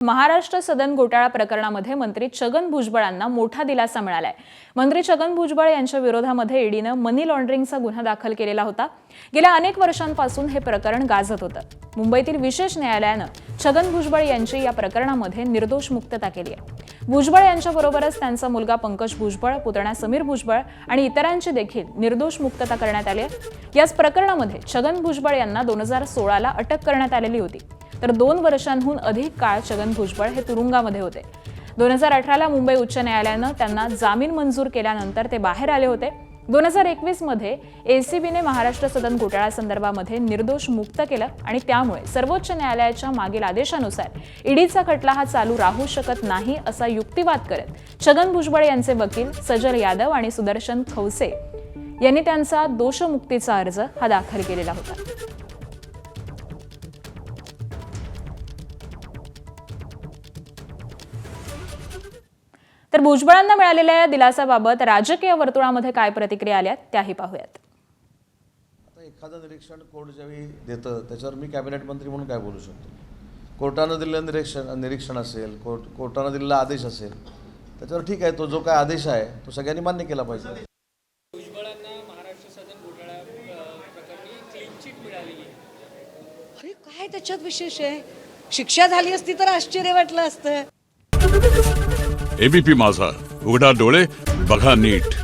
महाराष्ट्र सदन घोटाळा प्रकरणामध्ये मंत्री छगन भुजबळांना मोठा दिलासा मिळालाय। मंत्री छगन भुजबळ यांच्या विरोधामध्ये ईडीने मनी लॉन्ड्रिंगचा गुन्हा दाखल केलेला होता। गेल्या अनेक वर्षांपासून हे प्रकरण गाजत होतं। मुंबईतील विशेष न्यायालयाने छगन भुजबळ यांची या प्रकरणामध्ये निर्दोष मुक्तता केली आहे। भुजबळ यांच्याबरोबरच त्यांचा मुलगा पंकज भुजबळ, पुतण्या समीर भुजबळ आणि इतरांची देखील निर्दोष मुक्तता करण्यात आली आहे। याच प्रकरणामध्ये छगन भुजबळ यांना 2016ला अटक करण्यात आलेली होती, तर 2 वर्षांहून अधिक काळ छगन भुजबळ हे तुरुंगामध्ये होते। 2018ला मुंबई उच्च न्यायालयाने त्यांना जामीन मंजूर केल्यानंतर ते बाहेर आले होते। 2021 मध्ये एसीबीने महाराष्ट्र सदन घोटाळ्यासंदर्भामध्ये निर्दोष मुक्त केलं आणि त्यामुळे सर्वोच्च न्यायालयाच्या मागील आदेशानुसार ईडीचा खटला हा चालू राहू शकत नाही असा युक्तिवाद करत छगन भुजबळ यांचे वकील सजल यादव आणि सुदर्शन खवसे यांनी त्यांचा दोषमुक्तीचा अर्ज हा दाखल केलेला होता। तर भुजबळांना मिळालेल्या या दिलासाबाबत राजकीय वर्तुळामध्ये काय प्रतिक्रिया आल्या त्याही पाहूयात। आता एखादं निरीक्षण कोर्ट ज्यावेळी देतं त्याच्यावर मी कॅबिनेट मंत्री म्हणून काय बोलू शकतो? कोर्टानं दिलेलं निरीक्षण असेल, कोर्टानं दिलेला आदेश असेल, त्याच्यावर ठीक आहे, तो जो काय आदेश आहे तो सगळ्यांनी मान्य केला पाहिजे। भुजबळांना महाराष्ट्र सदन घोटाळा प्रकरणी क्लीन चिट मिळालेली आहे। अरे काय त्याच्यात विशेष आहे? शिक्षा झाली असती तर आश्चर्य वाटलं असतं। एबीपी माझा, उघडा डोळे बघा नीट।